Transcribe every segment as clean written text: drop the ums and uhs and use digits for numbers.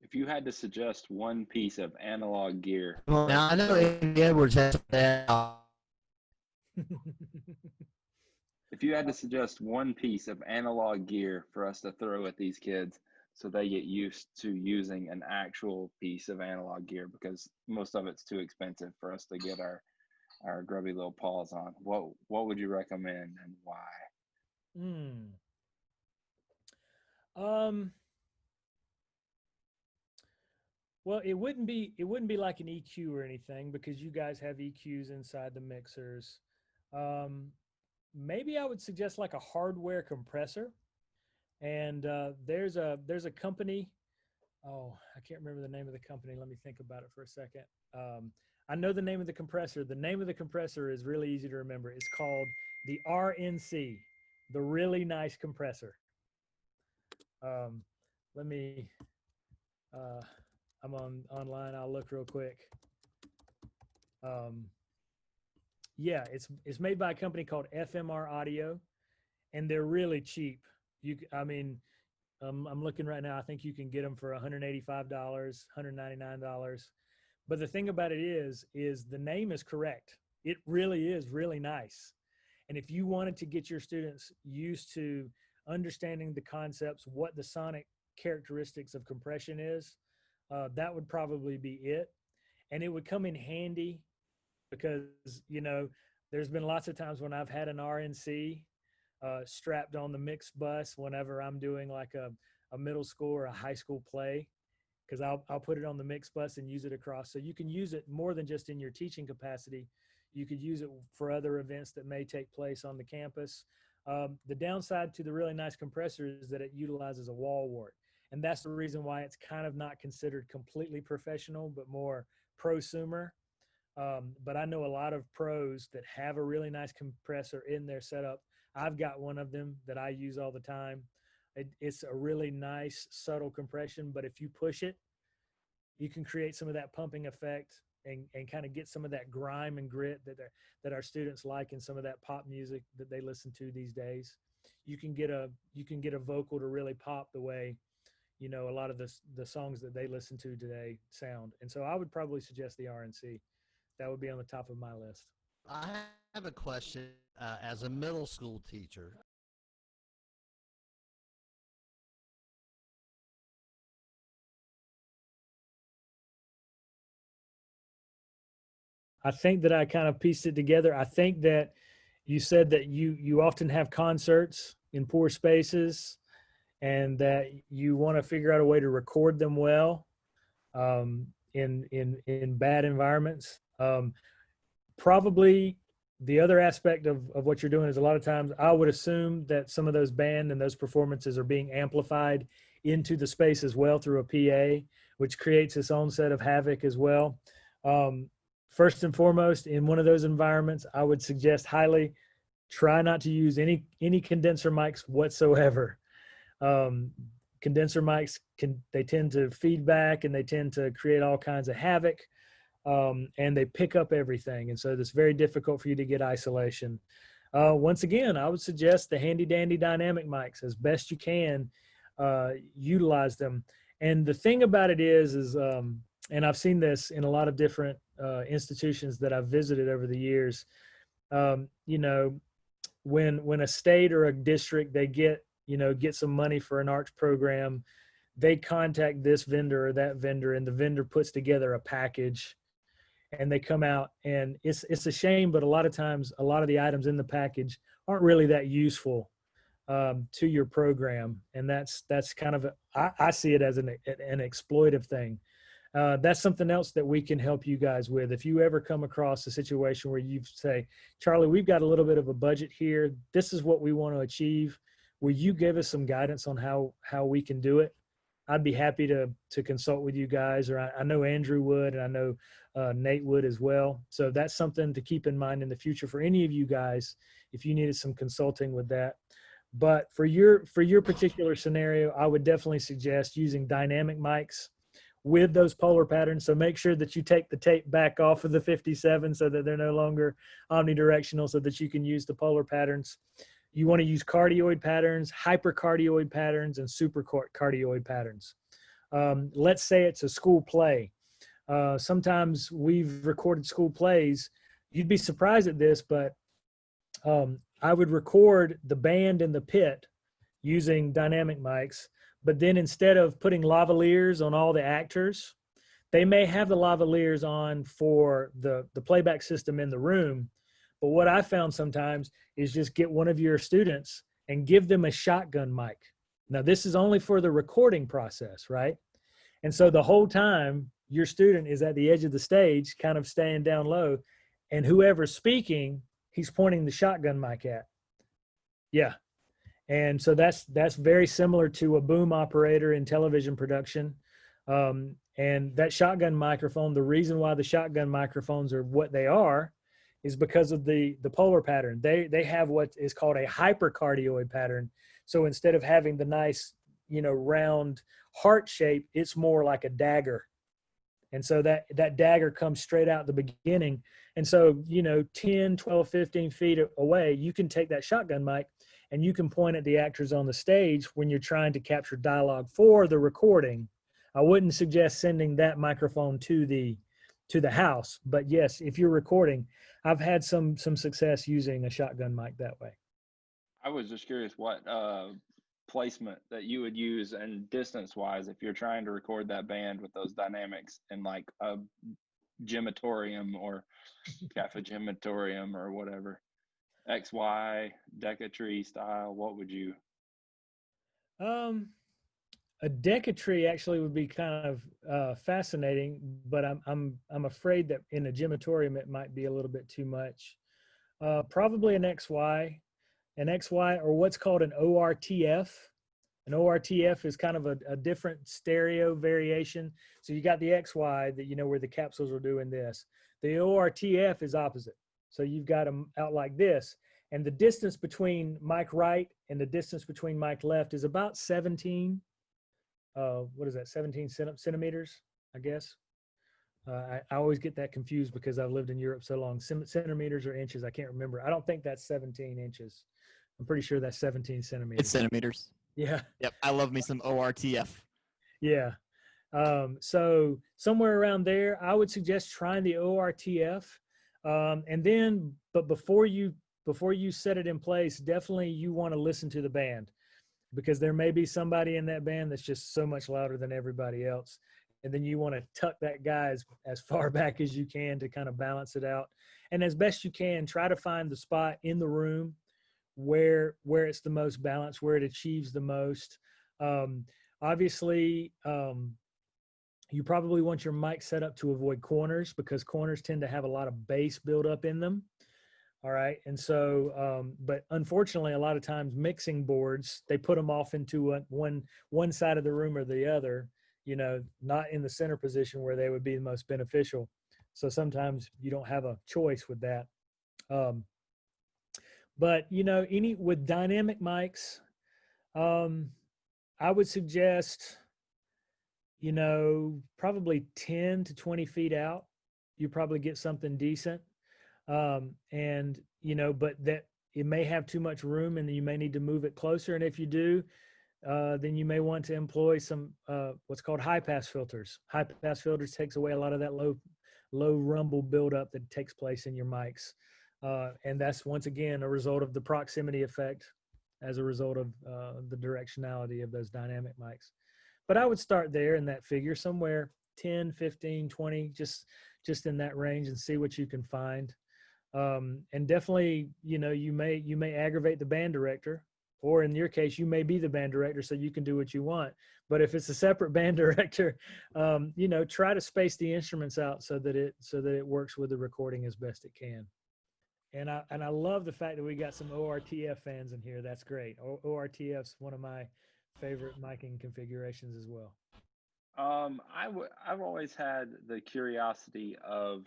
If you had to suggest one piece of analog gear Well, for us now I to know throw, Andy Edwards has that. if you had to suggest one piece of analog gear for us to throw at these kids so they get used to using an actual piece of analog gear, because most of it's too expensive for us to get our grubby little paws on, what would you recommend and why? Hmm. Um, well, it wouldn't be like an EQ or anything because you guys have EQs inside the mixers. Um, Maybe I would suggest like a hardware compressor. And there's a company. Oh, I can't remember the name of the company. Let me think about it for a second. Um, I know the name of the compressor. The name of the compressor is really easy to remember. It's called the RNC, the really nice compressor. Um, Let me. Uh, I'm on online. I'll look real quick. Um, yeah, it's made by a company called FMR Audio, and they're really cheap. I mean, I'm looking right now. I think you can get them for $185, $199. But the thing about it is the name is correct. It really is really nice. And if you wanted to get your students used to understanding the concepts, what the sonic characteristics of compression is, that would probably be it. And it would come in handy because, there's been lots of times when I've had an RNC strapped on the mix bus whenever I'm doing like a middle school or a high school play, because I'll put it on the mix bus and use it across. So you can use it more than just in your teaching capacity. You could use it for other events that may take place on the campus. The downside to the really nice compressor is that it utilizes a wall wart. And that's the reason why it's kind of not considered completely professional, but more prosumer. But I know a lot of pros that have a really nice compressor in their setup. I've got one of them that I use all the time. It's a really nice, subtle compression, but if you push it, you can create some of that pumping effect and kind of get some of that grime and grit that our students like in some of that pop music that they listen to these days. You can get a vocal to really pop the way a lot of the songs that they listen to today sound. And so I would probably suggest the RNC. That would be on the top of my list. I have a question as a middle school teacher. I think that I kind of pieced it together. I think that you said that you often have concerts in poor spaces and that you want to figure out a way to record them well in bad environments. Probably the other aspect of what you're doing is a lot of times I would assume that some of those band and those performances are being amplified into the space as well through a PA, which creates its own set of havoc as well. Um, First and foremost, in one of those environments, I would suggest highly try not to use any condenser mics whatsoever. Um, Condenser mics they tend to feedback and they tend to create all kinds of havoc, and they pick up everything, and so it's very difficult for you to get isolation. Once again, I would suggest the handy dandy dynamic mics as best you can. Utilize them, and the thing about it is and I've seen this in a lot of different institutions that I've visited over the years. Um, you know, when a state or a district they get some money for an arts program, they contact this vendor or that vendor, and the vendor puts together a package, and they come out, and it's a shame, but a lot of times a lot of the items in the package aren't really that useful to your program, and that's kind of I see it as an exploitive thing. That's something else that we can help you guys with. If you ever come across a situation where you say, Charlie, we've got a little bit of a budget here. This is what we want to achieve. Will you give us some guidance on how we can do it? I'd be happy to consult with you guys, or I know Andrew would, and I know Nate would as well. So that's something to keep in mind in the future for any of you guys if you needed some consulting with that. But for your particular scenario, I would definitely suggest using dynamic mics with those polar patterns. So make sure that you take the tape back off of the 57 so that they're no longer omnidirectional, so that you can use the polar patterns. You want to use cardioid patterns, hypercardioid patterns, and supercardioid patterns. Let's say it's a school play. Sometimes we've recorded school plays. You'd be surprised at this, but I would record the band in the pit using dynamic mics, but then instead of putting lavaliers on all the actors, they may have the lavaliers on for the playback system in the room. But what I found sometimes is just get one of your students and give them a shotgun mic. Now, this is only for the recording process, right? And so the whole time your student is at the edge of the stage, kind of staying down low, and whoever's speaking, he's pointing the shotgun mic at. Yeah. And so that's very similar to a boom operator in television production. And that shotgun microphone, the reason why the shotgun microphones are what they are is because of the polar pattern. They have what is called a hypercardioid pattern. So instead of having the nice, round heart shape, it's more like a dagger. And so that dagger comes straight out the beginning. And so, 10, 12, 15 feet away, you can take that shotgun mic and you can point at the actors on the stage when you're trying to capture dialogue for the recording. I wouldn't suggest sending that microphone to the house, but yes, if you're recording, I've had some success using a shotgun mic that way. I was just curious what placement that you would use and distance wise if you're trying to record that band with those dynamics in like a gymna-torium or cafe gymna-torium or whatever, XY decatree style. What would you? A decatree actually would be kind of fascinating, but I'm afraid that in a gymna-torium it might be a little bit too much. Probably an XY or what's called an ORTF. An ORTF is kind of a different stereo variation. So you got the XY that where the capsules are doing this. The ORTF is opposite. So you've got them out like this, and the distance between mic right and the distance between mic left is about 17. What is that? 17 centimeters, I guess. I always get that confused because I've lived in Europe so long. Centimeters or inches, I can't remember. I don't think that's 17 inches. I'm pretty sure that's 17 centimeters. It's centimeters. Yeah. Yep. I love me some ORTF. Yeah. So somewhere around there, I would suggest trying the ORTF. And then, but before you set it in place, definitely you want to listen to the band, because there may be somebody in that band that's just so much louder than everybody else. And then you want to tuck that guy as far back as you can to kind of balance it out. And as best you can, try to find the spot in the room where it's the most balanced, where it achieves the most. Obviously, you probably want your mic set up to avoid corners, because corners tend to have a lot of bass buildup in them. All right. And so, but unfortunately, a lot of times mixing boards, they put them off into one side of the room or the other, not in the center position where they would be the most beneficial. So sometimes you don't have a choice with that. But, with dynamic mics, I would suggest, probably 10 to 20 feet out, you probably get something decent. And but that it may have too much room and you may need to move it closer. And if you do, then you may want to employ some what's called high pass filters. High pass filters takes away a lot of that low rumble buildup that takes place in your mics. And that's once again a result of the proximity effect as a result of the directionality of those dynamic mics. But I would start there in that figure, somewhere 10, 15, 20, just in that range, and see what you can find. And definitely, you may aggravate the band director, or in your case, you may be the band director, so you can do what you want. But if it's a separate band director, try to space the instruments out so that it works with the recording as best it can. And I love the fact that we got some ORTF fans in here. That's great. ORTF's one of my favorite miking configurations as well. I've always had the curiosity of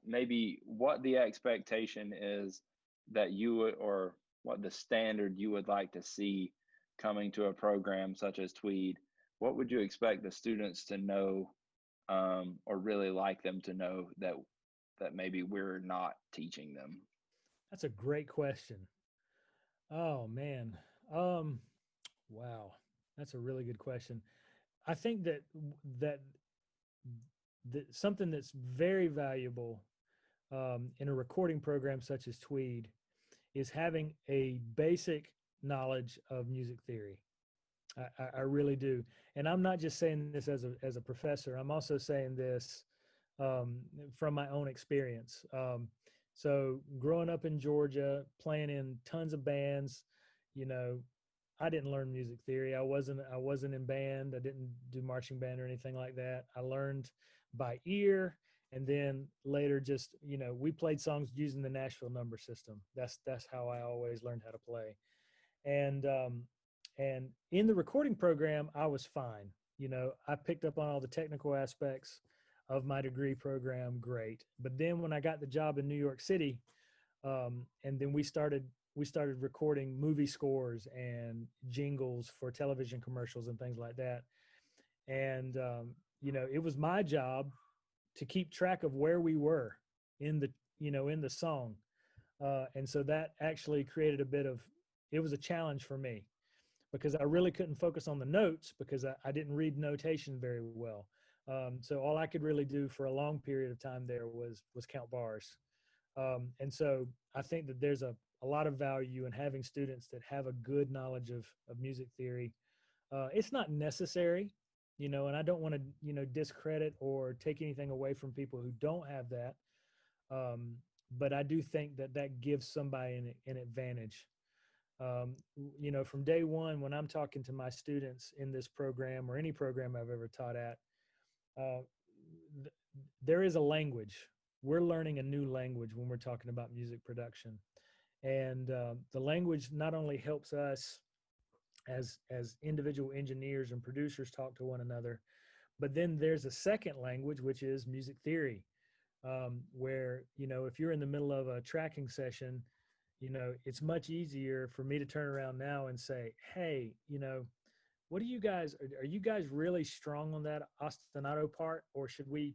maybe what the expectation is that you would, or what the standard you would like to see coming to a program such as Tweed. What would you expect the students to know, or really like them to know that maybe we're not teaching them? That's a great question. Oh man. Wow. That's a really good question. I think that something that's very valuable in a recording program such as Tweed is having a basic knowledge of music theory. I really do. And I'm not just saying this as a professor. I'm also saying this from my own experience. So growing up in Georgia, playing in tons of bands, you know, I didn't learn music theory. I wasn't in band. I didn't do marching band or anything like that. I learned by ear, and then later just, you know, we played songs using the Nashville number system. That's how I always learned how to play. And in the recording program, I was fine. You know, I picked up on all the technical aspects of my degree program, great. But then when I got the job in New York City, and then we started recording movie scores and jingles for television commercials and things like that. And you know, it was my job to keep track of where we were in the song. And so that actually created it was a challenge for me, because I really couldn't focus on the notes because I didn't read notation very well. So all I could really do for a long period of time there was count bars. And so I think that there's a lot of value in having students that have a good knowledge of music theory. It's not necessary, you know, and I don't want to, you know, discredit or take anything away from people who don't have that. But I do think that gives somebody an advantage. You know, from day one, when I'm talking to my students in this program or any program I've ever taught at, there is a language. We're learning a new language when we're talking about music production. And the language not only helps us as individual engineers and producers talk to one another, but then there's a second language, which is music theory, where, you know, if you're in the middle of a tracking session, you know, it's much easier for me to turn around now and say, hey, you know, what are you guys really strong on that ostinato part? Or should we,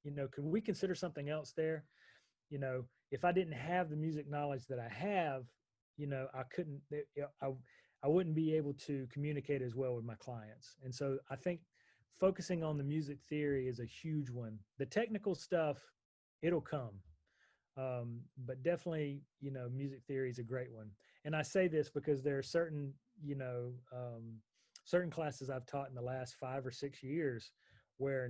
you know, can we consider something else there? You know, if I didn't have the music knowledge that I have, you know, I wouldn't be able to communicate as well with my clients. And so I think focusing on the music theory is a huge one. The technical stuff, it'll come. But definitely, you know, music theory is a great one. And I say this because there are certain, you know, certain classes I've taught in the last 5 or 6 years where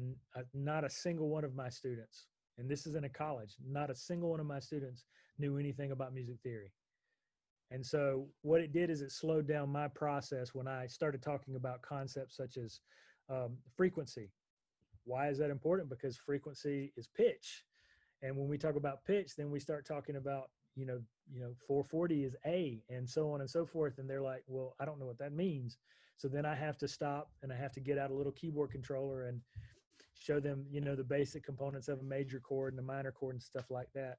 not a single one of my students, and this is in a college, not a single one of my students knew anything about music theory. And so what it did is it slowed down my process when I started talking about concepts such as frequency. Why is that important? Because frequency is pitch. And when we talk about pitch, then we start talking about, you know, 440 is A, and so on and so forth. And they're like, well, I don't know what that means. So then I have to stop and I have to get out a little keyboard controller and show them, you know, the basic components of a major chord and a minor chord and stuff like that.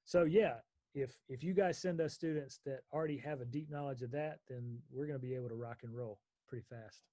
So yeah, if you guys send us students that already have a deep knowledge of that, then we're going to be able to rock and roll pretty fast.